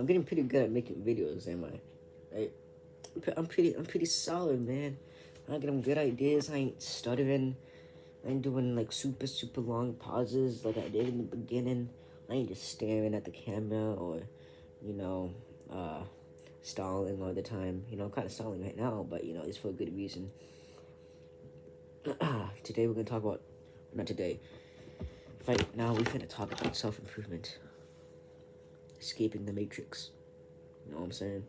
I'm getting pretty good at making videos, am I? Right? I'm pretty solid, man. I get them good ideas. I ain't stuttering. I ain't doing like super long pauses like I did in the beginning. I ain't just staring at the camera or, you know, uh, stalling all the time. I'm kind of stalling right now, but it's for a good reason. Today we're gonna talk about, not today. Right now we're gonna talk about self-improvement, escaping the matrix. You know what I'm saying?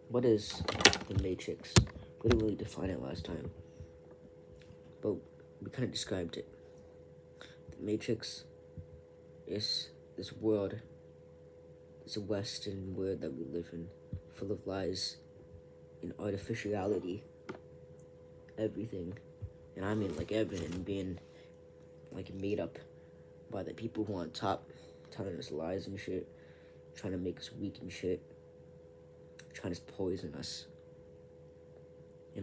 What is the matrix? We didn't really define it last time, but we kind of described it. The matrix is this world, this Western world that we live in, full of lies and artificiality. Everything, and I mean like everything, being like made up by the people who are on top, telling us lies and shit, trying to make us weak and shit, trying to poison us.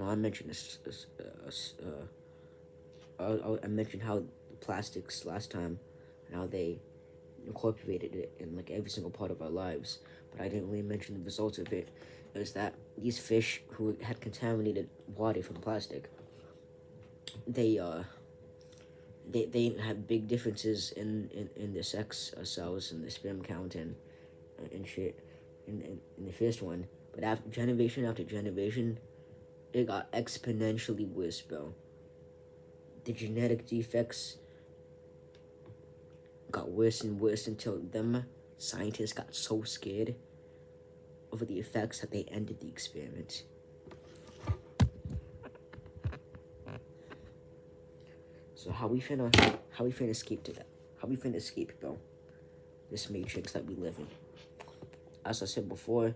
I mentioned I mentioned how plastics last time, and how they incorporated it in like every single part of our lives. But I didn't really mention the results of it. Is that these fish who had contaminated water from plastic, they they have big differences in the sex cells and the sperm count and shit in the first one. But after generation, it got exponentially worse, bro. The genetic defects got worse and worse until them scientists got so scared over the effects that they ended the experiment. So how we finna escape to that? How we finna escape, bro? This matrix that we live in. As I said before,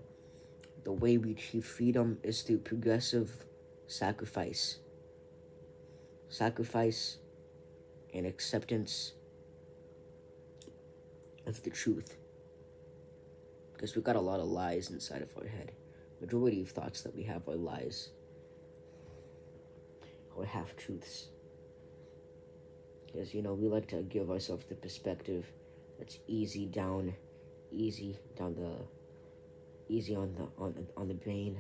the way we achieve freedom is through progressive sacrifice. Sacrifice and acceptance of the truth. Because we got a lot of lies inside of our head. Majority of thoughts that we have are lies or half truths. Because we like to give ourselves the perspective that's easy down the easy on the brain.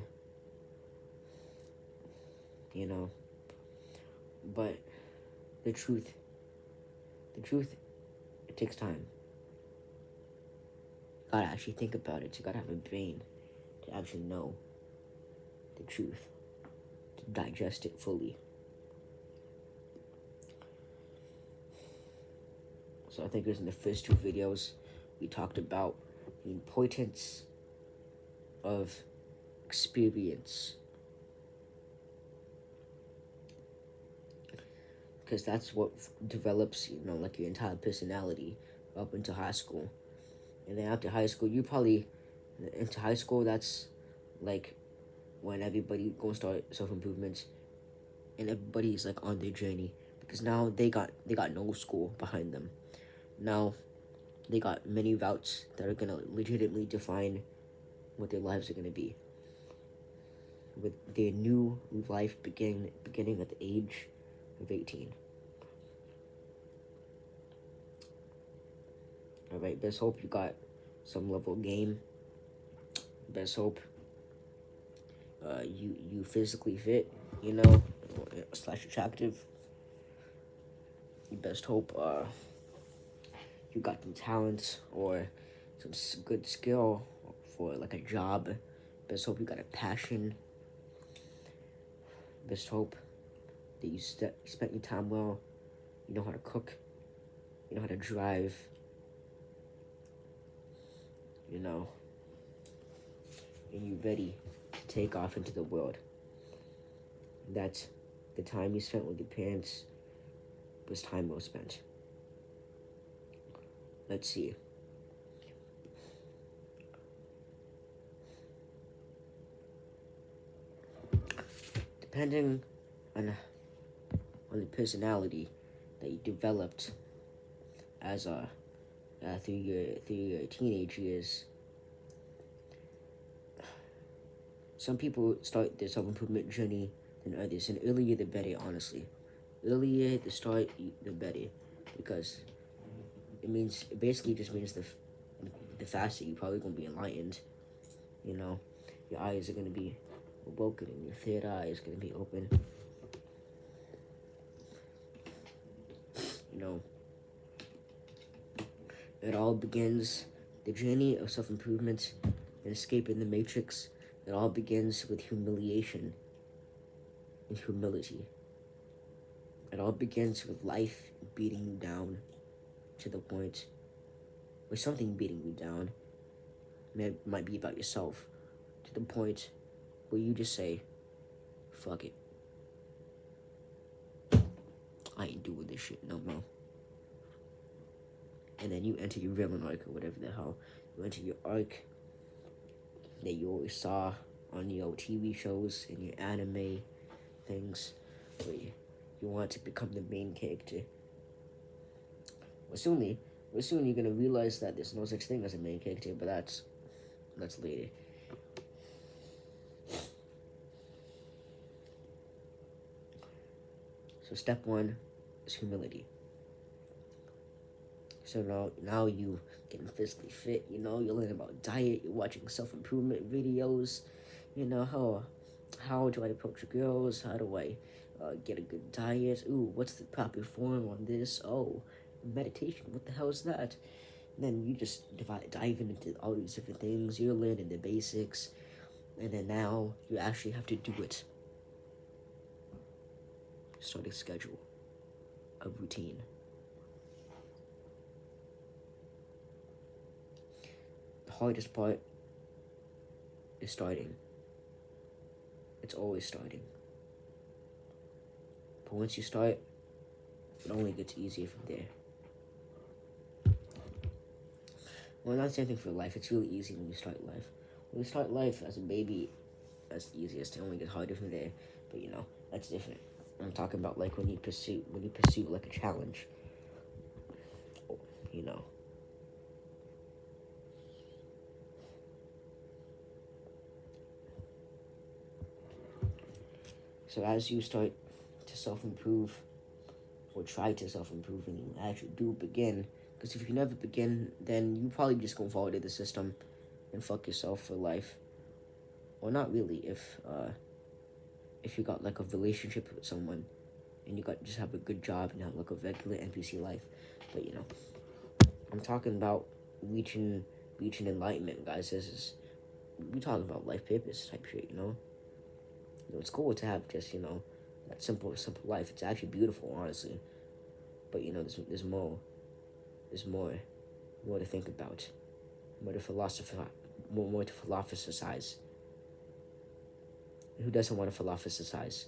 But the truth, it takes time. You gotta actually think about it. You gotta have a brain to actually know the truth, to digest it fully. So I think it was in the first two videos we talked about the importance of experience. Because that's what develops, like your entire personality up into high school. And then after high school, into high school, that's like when everybody gonna start self-improvement and everybody's like on their journey. Because now they got no school behind them. Now they got many routes that are gonna legitimately define what their lives are gonna be. With their new life beginning at the age of 18. Alright, best hope you got some level of game. Best hope you physically fit, slash attractive. Best hope you got some talents or some good skill for like a job. Best hope you got a passion. Best hope that you spent your time well. You know how to cook. You know how to drive. And you're ready to take off into the world. That the time you spent with your parents was time well spent. Let's see. Depending on the personality that you developed as through your teenage years. Some people start their self-improvement journey than others, and earlier the better, honestly. Earlier the start, the better. because it basically just means the faster you're probably gonna be enlightened. You know, your eyes are gonna be awoken and your third eye is gonna be open. You know, it all begins, the journey of self-improvement and escaping the matrix. It all begins with humiliation and humility. It all begins with life beating you down to the point where something beating you down might be about yourself, to the point where you just say, fuck it. I ain't doing this shit no more. And then you enter your villain arc or whatever the hell. You enter your arc that you always saw on your TV shows and your anime things, where you want to become the main character. Well, soon you're gonna realize that there's no such thing as a main character, but that's later. So step one is humility. So now you getting physically fit, you know, you're learning about diet, you're watching self-improvement videos, you know, how do I approach girls, how do I get a good diet, ooh, what's the proper form on this, oh, meditation, what the hell is that? And then you just dive into all these different things, you're learning the basics, and then now you actually have to do it. Start a schedule, a routine. The hardest part is starting. It's always starting. But once you start, it only gets easier from there. Well, not the same thing for life. It's really easy when you start life. When you start life as a baby, that's the easiest. It only gets harder from there. But you know, that's different. I'm talking about like when you pursue like a challenge. You know. So as you start to self-improve, or try to self-improve, and you actually do begin, because if you never begin, then you probably just gonna fall into the system and fuck yourself for life. Or not really, if you got like a relationship with someone, and you got just have a good job and have like a regular NPC life. But you know, I'm talking about reaching enlightenment, guys. We talking about life purpose type shit, you know. It's cool to have just, you know, that simple life. It's actually beautiful, honestly. But you know, there's more to think about, more to philosophize. Who doesn't want to philosophize?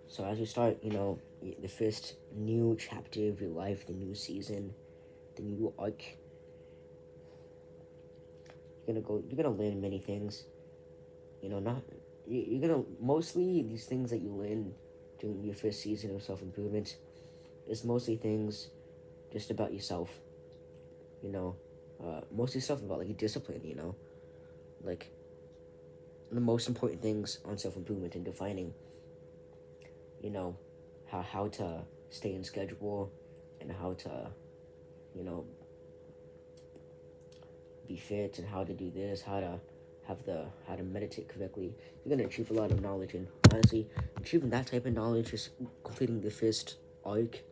So as you start, you know, the first new chapter of your life, the new season, the new arc, you're gonna learn many things. You know, you're gonna, mostly these things that you learn during your first season of self-improvement is mostly things just about yourself. You know, mostly stuff about like discipline, you know, like the most important things on self-improvement and defining, you know, how to stay in schedule and how to, you know, be fit and how to do this, how to meditate correctly. You're gonna achieve a lot of knowledge, and honestly, achieving that type of knowledge is completing the first arc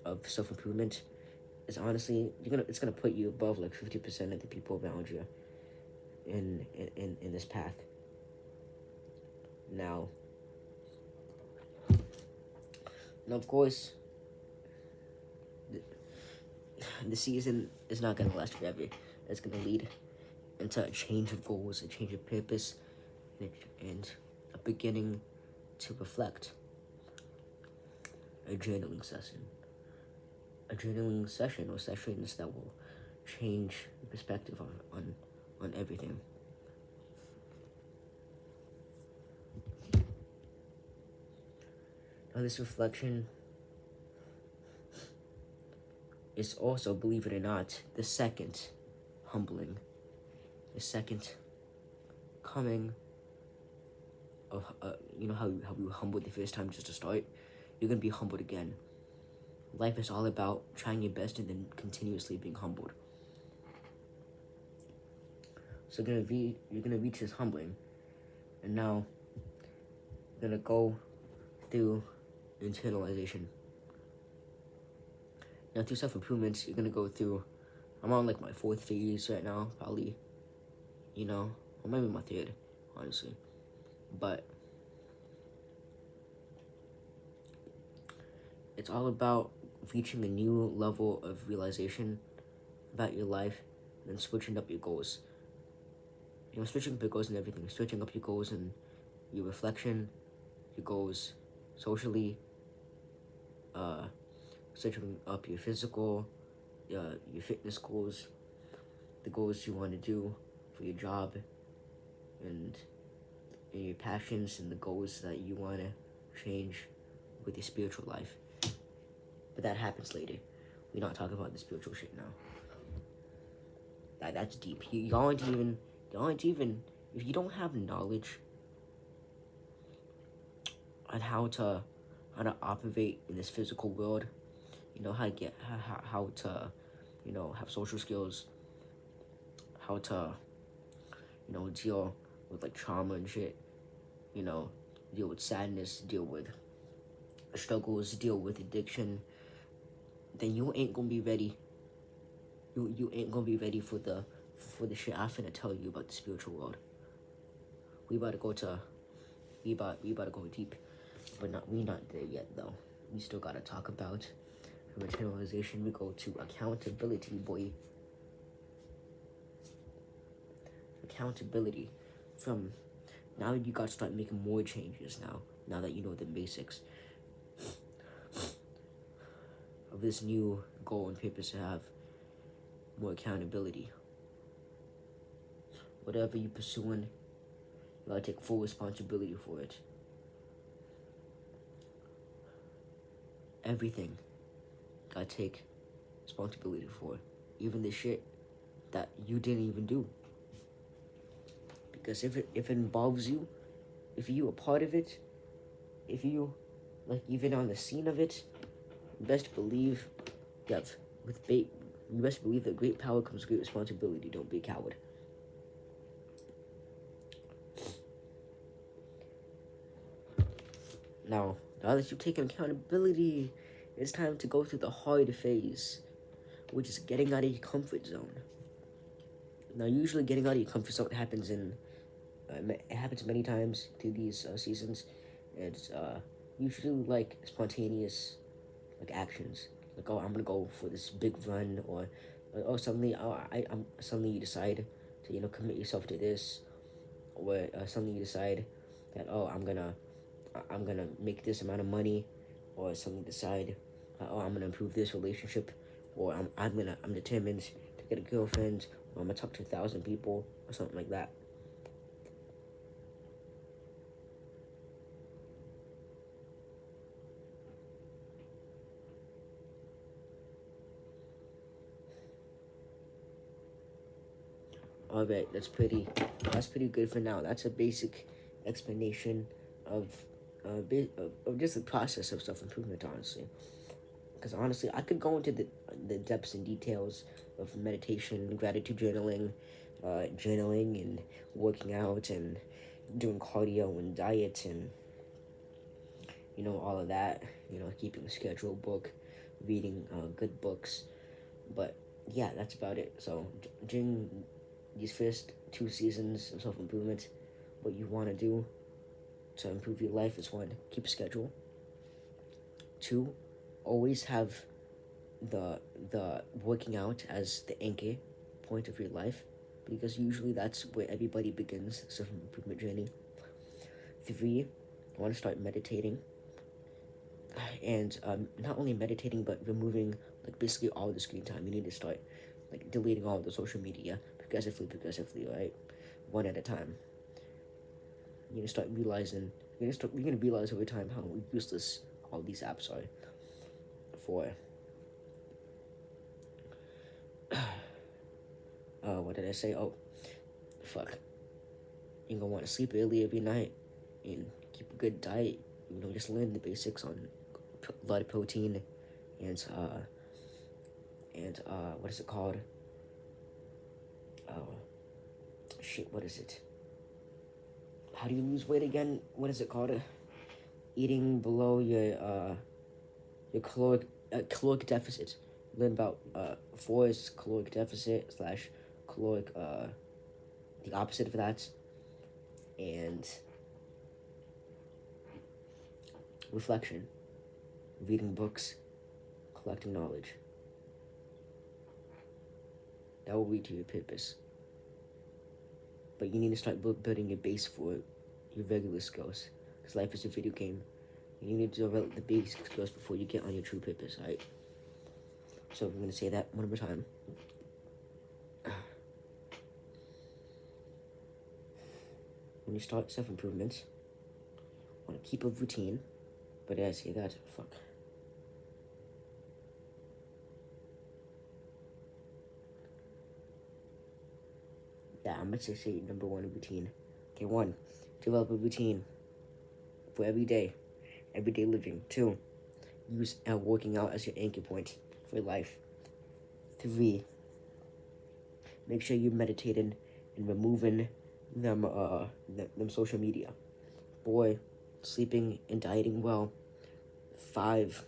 of self-improvement is honestly it's gonna put you above like 50% of the people around you in this path. Now, of course, the season is not gonna last forever. It's gonna lead into a change of goals, a change of purpose, and a beginning to reflect. A journaling session. A journaling session or sessions that will change your perspective on everything. Now this reflection is also, believe it or not, the second humbling, the second coming how we were humbled the first time just to start. You're gonna be humbled again. Life is all about trying your best and then continuously being humbled. So you're gonna reach this humbling, and now you're gonna go through internalization. Now through self-improvements, you're gonna go through. I'm on like my fourth phase right now, probably. Or maybe my third, honestly. But it's all about reaching a new level of realization about your life and then switching up your goals. Switching up your goals and everything. Switching up your goals and your reflection, your goals socially, switching up your physical, your fitness goals, the goals you want to do for your job, and your passions and the goals that you want to change with your spiritual life. But that happens later. We're not talking about the spiritual shit now. That's deep. You aren't even, if you don't have knowledge on how to operate in this physical world, how to get, how to, have social skills, how to, deal with like trauma and shit, deal with sadness, deal with struggles, deal with addiction, then you ain't gonna be ready. You ain't gonna be ready for the shit I'm finna tell you about the spiritual world. We about to go deep, but we not there yet though. We still gotta talk about from internalization. We go to accountability, boy. Accountability. From now you gotta start making more changes now that you know the basics of this new goal and purpose to have more accountability. Whatever you're pursuing, you gotta take full responsibility for it. Everything, you gotta take responsibility for it. Even the shit that you didn't even do. Because if it involves you, if you a part of it, if you like even on the scene of it, you best believe that you best believe that great power comes great responsibility. Don't be a coward. Now that you've taken accountability, it's time to go through the hard phase, which is getting out of your comfort zone. Now, usually getting out of your comfort zone happens it happens many times through these seasons. It's usually like spontaneous, like actions. Like, oh, I'm gonna go for this big run, or suddenly, suddenly you decide to commit yourself to this, or suddenly you decide that I'm gonna make this amount of money, or suddenly decide I'm gonna improve this relationship, or I'm determined to get a girlfriend, or I'm gonna talk to 1,000 people, or something like that. Alright, that's pretty good for now. That's a basic explanation of just the process of self-improvement, honestly. Because honestly, I could go into the depths and details of meditation, gratitude journaling, and working out, and doing cardio and diet, and all of that. Keeping a schedule book, reading good books. But yeah, that's about it. So during these first 2 seasons of self-improvement, what you want to do to improve your life is 1, keep a schedule. 2, always have the working out as the anchor point of your life, because usually that's where everybody begins the self-improvement journey. 3, I want to start meditating, and not only meditating but removing like basically all the screen time. You need to start like deleting all the social media progressively, right? One at a time. You're gonna start realizing. You're gonna realize over time how useless all these apps are for. What did I say? Oh, fuck. You're gonna want to sleep early every night. and keep a good diet. Just learn the basics on a lot of protein and what is it called? Shit, what is it? How do you lose weight again? What is it called? Eating below your caloric deficit. Learn about forced caloric deficit slash caloric the opposite of that, and reflection, reading books, collecting knowledge. That will lead to your purpose. But you need to start building a base for your regular skills, because life is a video game. You need to develop the basic skills before you get on your true purpose, right? So I'm going to say that one more time. When you start self-improvement, want to keep a routine. But did I say that? Fuck. Yeah, I'm going to say number one, routine. Okay, 1, develop a routine for everyday living. 2, use working out as your anchor point for life. 3, make sure you're meditating and removing them social media. 4, sleeping and dieting well. 5,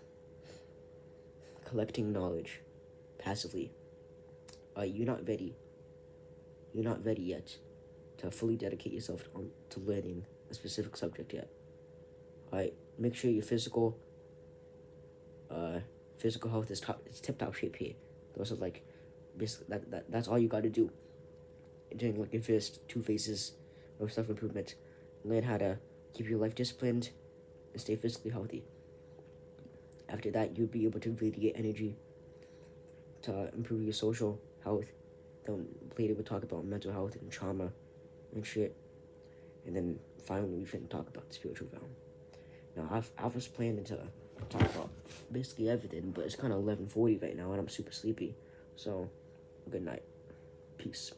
collecting knowledge passively. You're not ready yet to fully dedicate yourself to learning a specific subject yet. Alright, make sure your physical health is tip-top shape here. Those are like, basically, that's all you got to do during like your first 2 phases of self-improvement. Learn how to keep your life disciplined and stay physically healthy. After that, you'll be able to radiate energy to improve your social health. Then later we'll talk about mental health and trauma and shit. And then finally we can talk about the spiritual realm. Now I was planning to talk about basically everything, but it's kind of 11:40 right now and I'm super sleepy. So good night. Peace.